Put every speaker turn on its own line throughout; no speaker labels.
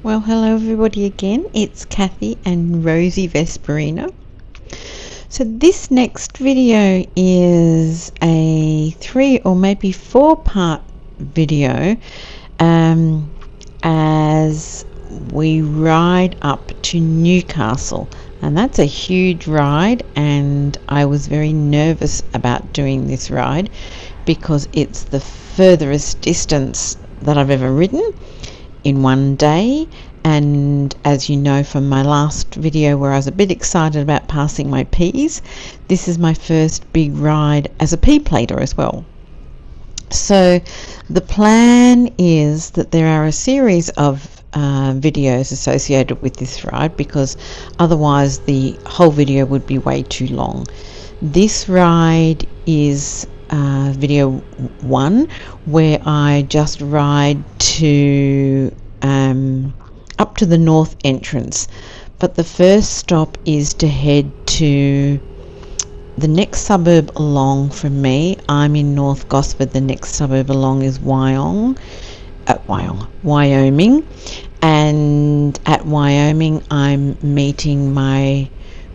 Well, hello everybody again. It's Kathy and Rosie Vesperina. So this next video is a 3 or maybe 4-part video as we ride up to Newcastle, and that's a huge ride, and I was very nervous about doing this ride because it's the furthest distance that I've ever ridden in one day. And as you know from my last video where I was a bit excited about passing my P's, this is my first big ride as a P plater as well. So the plan is that there are a series of videos associated with this ride, because otherwise the whole video would be way too long. This ride is video 1, where I just ride to up to the north entrance, but the first stop is to head to the next suburb along from me. I'm in North Gosford. The next suburb along is Wyoming, and at Wyoming I'm meeting my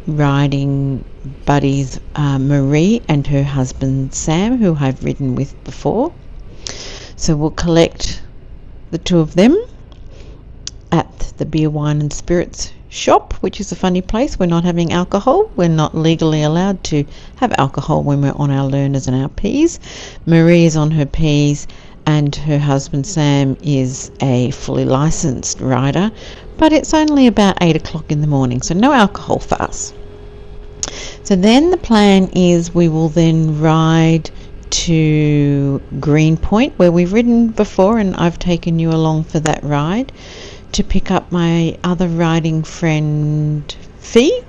riding buddies Marie and her husband Sam, who I've ridden with before. So we'll collect the two of them at the Beer, Wine and Spirits shop, which is a funny place. We're not having alcohol. We're not legally allowed to have alcohol when we're on our learners and our Ps. Marie is on her Ps and her husband Sam is a fully licensed rider, but it's only about 8 o'clock in the morning, so no alcohol for us. So then the plan is we will then ride to Greenpoint, where we've ridden before, and I've taken you along for that ride, to pick up my other riding friend Fee,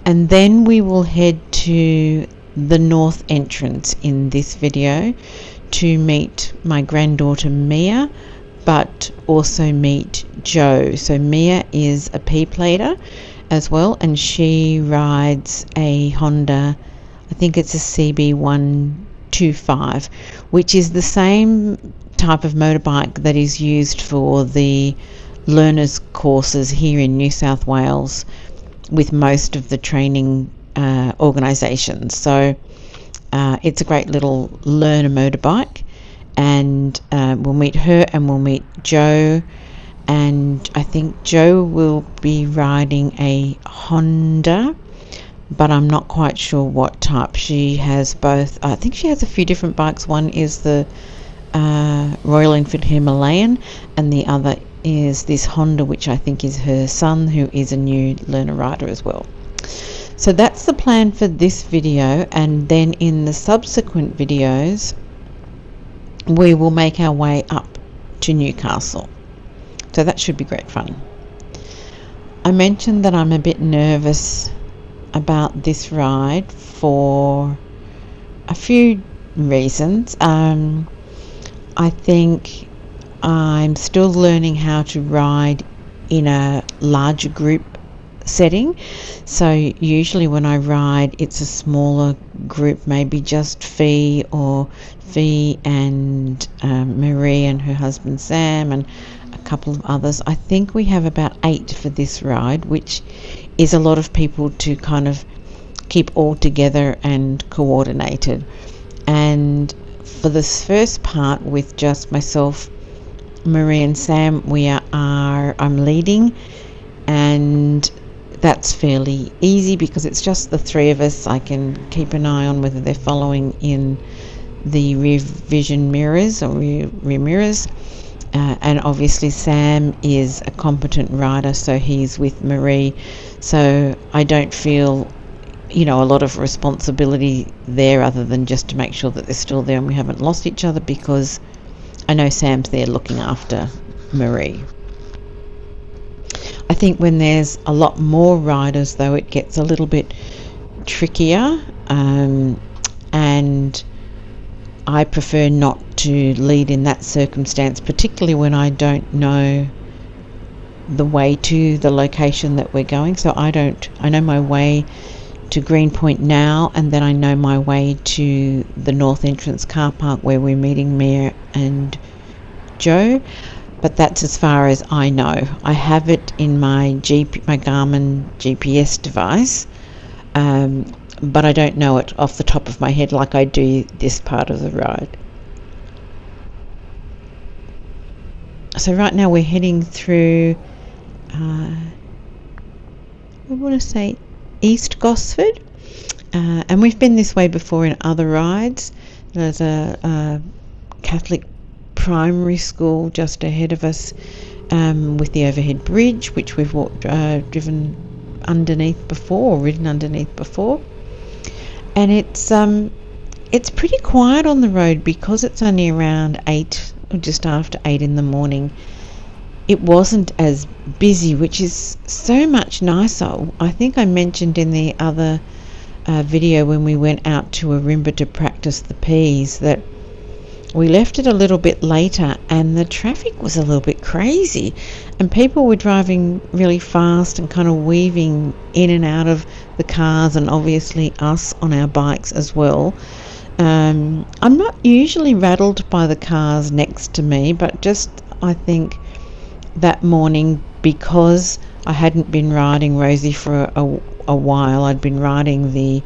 and then we will head to the north entrance in this video to meet my granddaughter Mia, but also meet Joe. So Mia is a P plater as well, and she rides a Honda, I think it's a CB125, which is the same type of motorbike that is used for the learners courses here in New South Wales with most of the training organisations. So it's a great little learner motorbike, and we'll meet her and we'll meet Joe, and I think Joe will be riding a Honda, but I'm not quite sure what type. She has both. I think she has a few different bikes. One is the Royal Enfield Himalayan, and the other is this Honda, which I think is her son, who is a new learner rider as well. So that's the plan for this video, and then in the subsequent videos we will make our way up to Newcastle. So that should be great fun. I mentioned that I'm a bit nervous about this ride for a few reasons. I think I'm still learning how to ride in a larger group setting. So usually when I ride, it's a smaller group, maybe just Fee and Marie and her husband Sam and a couple of others. I think we have about 8 for this ride, which is a lot of people to kind of keep all together and coordinated. And for this first part with just myself, Marie and Sam, I'm leading, and that's fairly easy because it's just the 3 of us. I can keep an eye on whether they're following in the rear vision mirrors or rear mirrors, and obviously Sam is a competent rider, so he's with Marie, so I don't feel a lot of responsibility there, other than just to make sure that they're still there and we haven't lost each other, because I know Sam's there looking after Marie. I think when there's a lot more riders, though, it gets a little bit trickier, and I prefer not to lead in that circumstance, particularly when I don't know the way to the location that we're going. So I know my way to Greenpoint now, and then I know my way to the north entrance car park where we're meeting Mia and Joe, but that's as far as I know. I have it in my Garmin GPS device, but I don't know it off the top of my head like I do this part of the ride. So right now we're heading through, I want to say East Gosford, and we've been this way before in other rides. There's a Catholic primary school just ahead of us, with the overhead bridge, which we've ridden underneath before, and it's pretty quiet on the road because it's only around 8 or just after 8 in the morning. It wasn't as busy, which is so much nicer. I think I mentioned in the other video when we went out to Arimba to practice the Ps that we left it a little bit later and the traffic was a little bit crazy and people were driving really fast and kind of weaving in and out of the cars, and obviously us on our bikes as well. I'm not usually rattled by the cars next to me, but just I think that morning, because I hadn't been riding Rosie for a while, I'd been riding the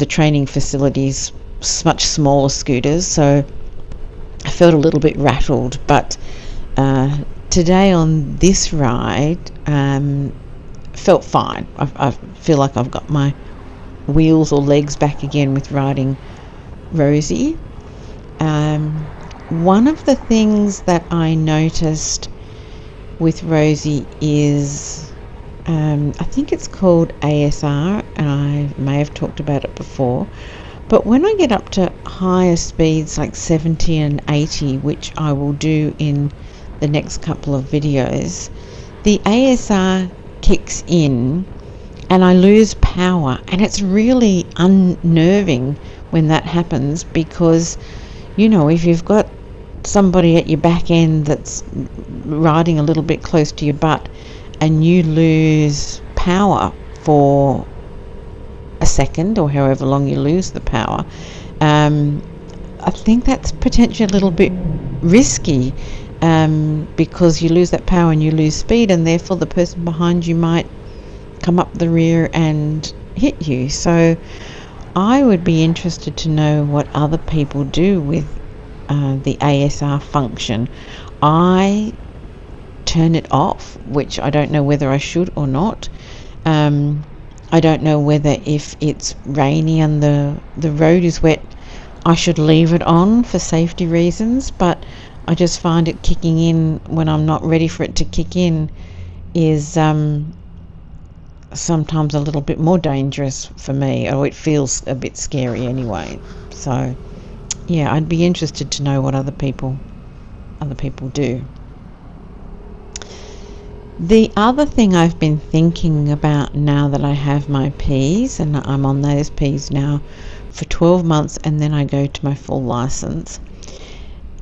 training facilities, much smaller scooters, so I felt a little bit rattled. But today on this ride, felt fine. I feel like I've got my wheels or legs back again with riding Rosie. One of the things that I noticed with Rosie is, I think it's called ASR, and I may have talked about it before, but when I get up to higher speeds like 70 and 80, which I will do in the next couple of videos, the ASR kicks in and I lose power, and it's really unnerving when that happens, because if you've got somebody at your back end that's riding a little bit close to your butt and you lose power for a second or however long you lose the power, I think that's potentially a little bit risky, because you lose that power and you lose speed, and therefore the person behind you might come up the rear and hit you. So I would be interested to know what other people do with the ASR function. I turn it off, which I don't know whether I should or not. I don't know whether, if it's rainy and the road is wet, I should leave it on for safety reasons, but I just find it kicking in when I'm not ready for it to kick in is sometimes a little bit more dangerous for me, or it feels a bit scary anyway. So yeah, I'd be interested to know what other people do. The other thing I've been thinking about now that I have my Ps, and I'm on those Ps now for 12 months and then I go to my full license,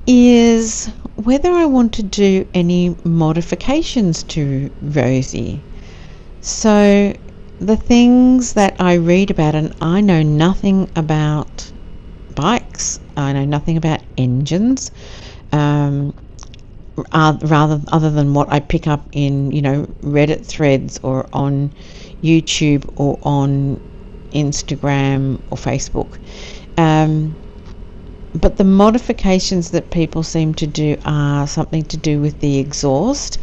is whether I want to do any modifications to Rosie. So the things that I read about, and I know nothing about bikes, I know nothing about engines, other than what I pick up in Reddit threads or on YouTube or on Instagram or Facebook. But the modifications that people seem to do are something to do with the exhaust,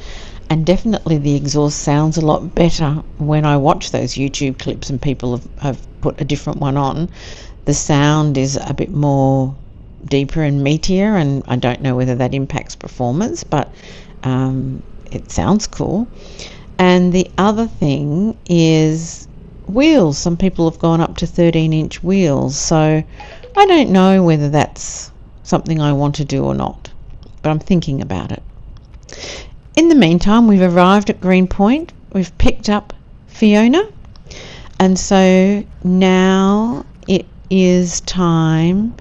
and definitely the exhaust sounds a lot better when I watch those YouTube clips and people have put a different one on. The sound is a bit more deeper and meatier, and I don't know whether that impacts performance, but it sounds cool. And the other thing is wheels. Some people have gone up to 13-inch wheels, so I don't know whether that's something I want to do or not, but I'm thinking about it. In the meantime, we've arrived at Greenpoint. We've picked up Fiona, and so now it is time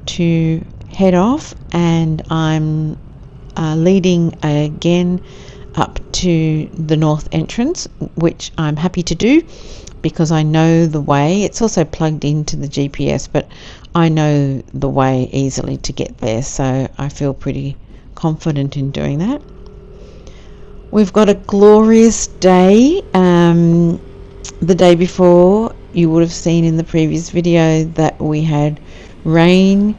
to head off, and I'm leading again up to the north entrance, which I'm happy to do because I know the way. It's also plugged into the GPS, but I know the way easily to get there, so I feel pretty confident in doing that. We've got a glorious day. The day before, you would have seen in the previous video that we had rain,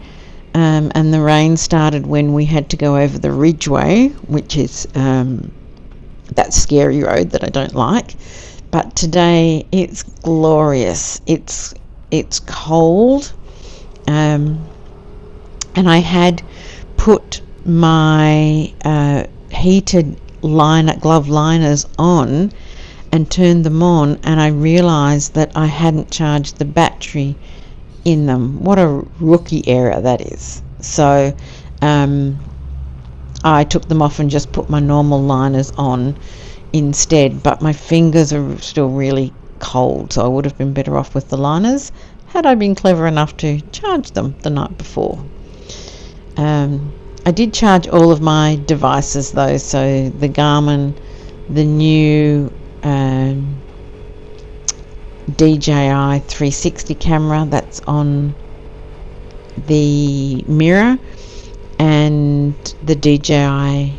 and the rain started when we had to go over the Ridgeway, which is that scary road that I don't like. But today it's glorious. It's cold, and I had put my heated glove liners on and turned them on, and I realized that I hadn't charged the battery in them. What a rookie error that is. So I took them off and just put my normal liners on instead, but my fingers are still really cold, so I would have been better off with the liners had I been clever enough to charge them the night before. I did charge all of my devices though, so the Garmin, the new DJI 360 camera that's on the mirror, and the DJI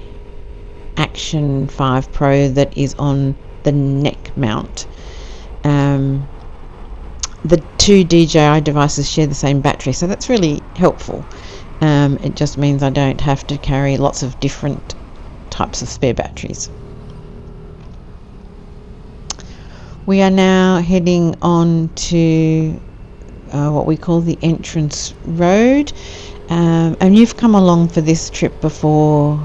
Action 5 Pro that is on the neck mount. The two DJI devices share the same battery, so that's really helpful. It just means I don't have to carry lots of different types of spare batteries. We are now heading on to what we call the entrance road, and you've come along for this trip before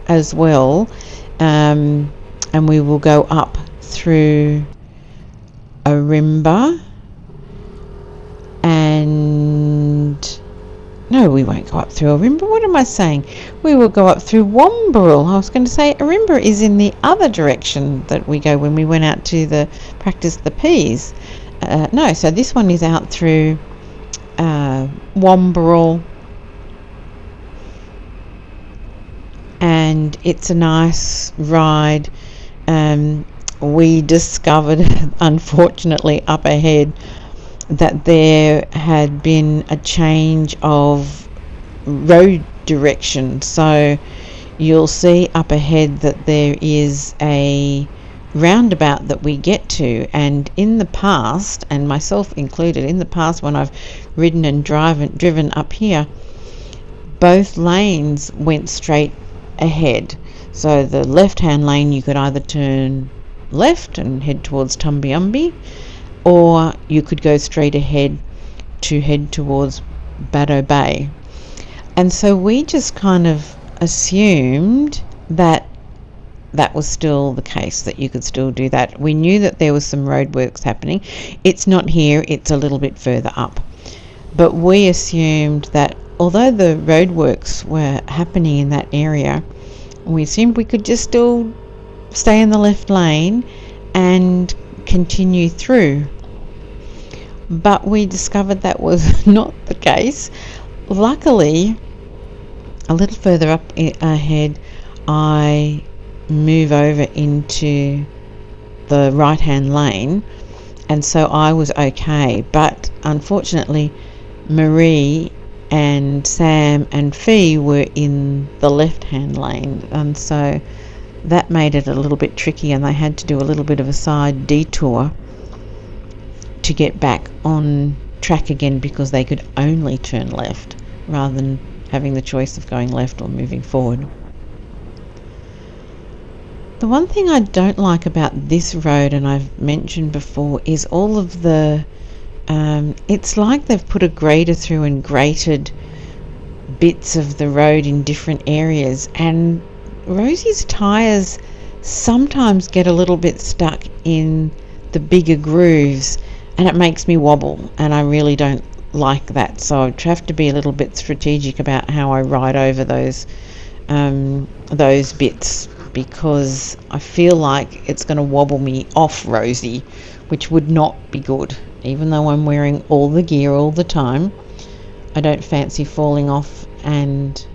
as well, and we will go up through Ourimbah, and no, we won't go up through Ourimbah. What am I saying? We will go up through Womberl. I was going to say Ourimbah is in the other direction that we go when we went out to practice the P's. No, so this one is out through Womberl, and it's a nice ride. We discovered, unfortunately, up ahead that there had been a change of road direction. So you'll see up ahead that there is a roundabout that we get to, and in the past, and myself included, in the past when I've ridden and driven up here, both lanes went straight ahead. So the left hand lane, you could either turn left and head towards Tumbiumbi, or you could go straight ahead to head towards Baddo Bay. And so we just kind of assumed that that was still the case, that you could still do that. We knew that there was some roadworks happening. It's not here, it's a little bit further up. But we assumed that although the roadworks were happening in that area, we assumed we could just still stay in the left lane and continue through. But we discovered that was not the case. Luckily, a little further up ahead, I move over into the right hand lane, and so I was okay. But unfortunately, Marie and Sam and Fee were in the left hand lane, and so that made it a little bit tricky, and they had to do a little bit of a side detour to get back on track again, because they could only turn left rather than having the choice of going left or moving forward. The one thing I don't like about this road, and I've mentioned before, is all of the it's like they've put a grader through and grated bits of the road in different areas, and Rosie's tyres sometimes get a little bit stuck in the bigger grooves, and it makes me wobble, and I really don't like that. So I have to be a little bit strategic about how I ride over those bits, because I feel like it's going to wobble me off Rosie, which would not be good. Even though I'm wearing all the gear all the time, I don't fancy falling off and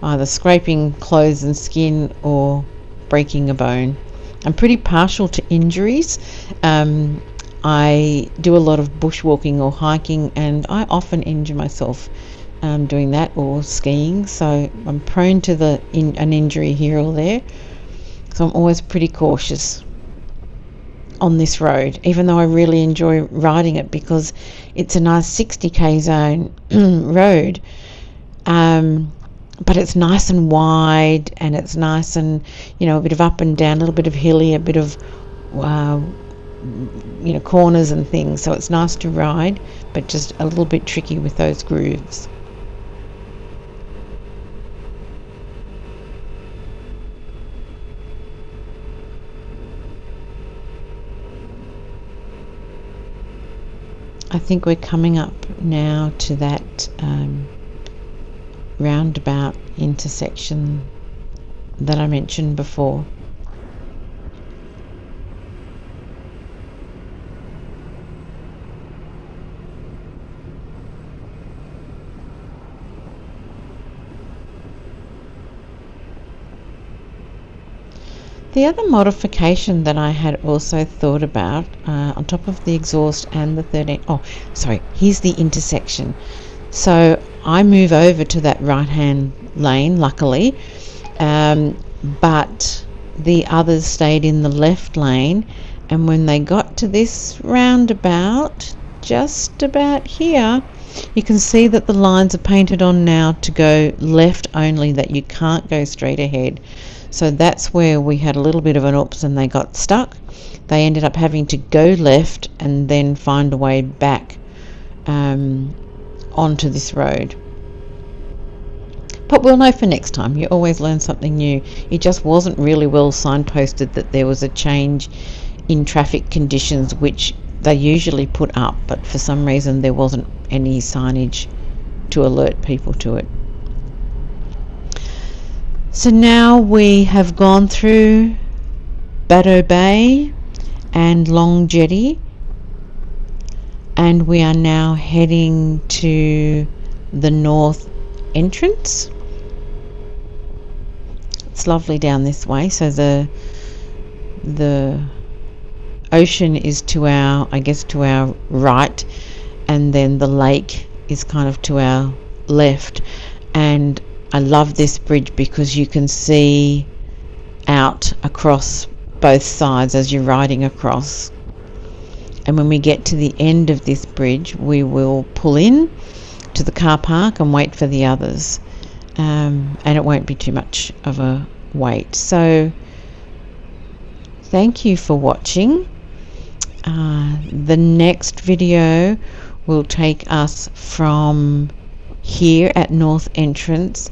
either scraping clothes and skin or breaking a bone. I'm pretty partial to injuries. I do a lot of bushwalking or hiking, and I often injure myself doing that or skiing, so I'm prone to an injury here or there. So I'm always pretty cautious on this road, even though I really enjoy riding it because it's a nice 60k zone road. But it's nice and wide, and it's nice and, a bit of up and down, a little bit of hilly, a bit of corners and things, so it's nice to ride, but just a little bit tricky with those grooves. I think we're coming up now to that roundabout intersection that I mentioned before. The other modification that I had also thought about, on top of the exhaust and the here's the intersection. So I move over to that right-hand lane, luckily, but the others stayed in the left lane, and when they got to this roundabout, just about here, you can see that the lines are painted on now to go left only, that you can't go straight ahead. So that's where we had a little bit of an oops and they got stuck. They ended up having to go left and then find a way back onto this road. But we'll know for next time. You always learn something new. It just wasn't really well signposted that there was a change in traffic conditions, which they usually put up, but for some reason there wasn't any signage to alert people to it. So now we have gone through Baddow Bay and Long Jetty, and we are now heading to the north entrance. It's lovely down this way. So the ocean is to our right, and then the lake is kind of to our left. And I love this bridge because you can see out across both sides as you're riding across. And when we get to the end of this bridge, we will pull in to the car park and wait for the others. And it won't be too much of a wait. So thank you for watching. The next video will take us from here at North Entrance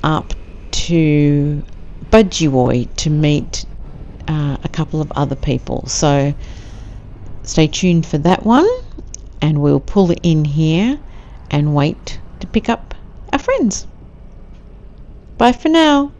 up to Budgewoi to meet a couple of other people. So stay tuned for that one, and we'll pull in here and wait to pick up our friends. Bye for now.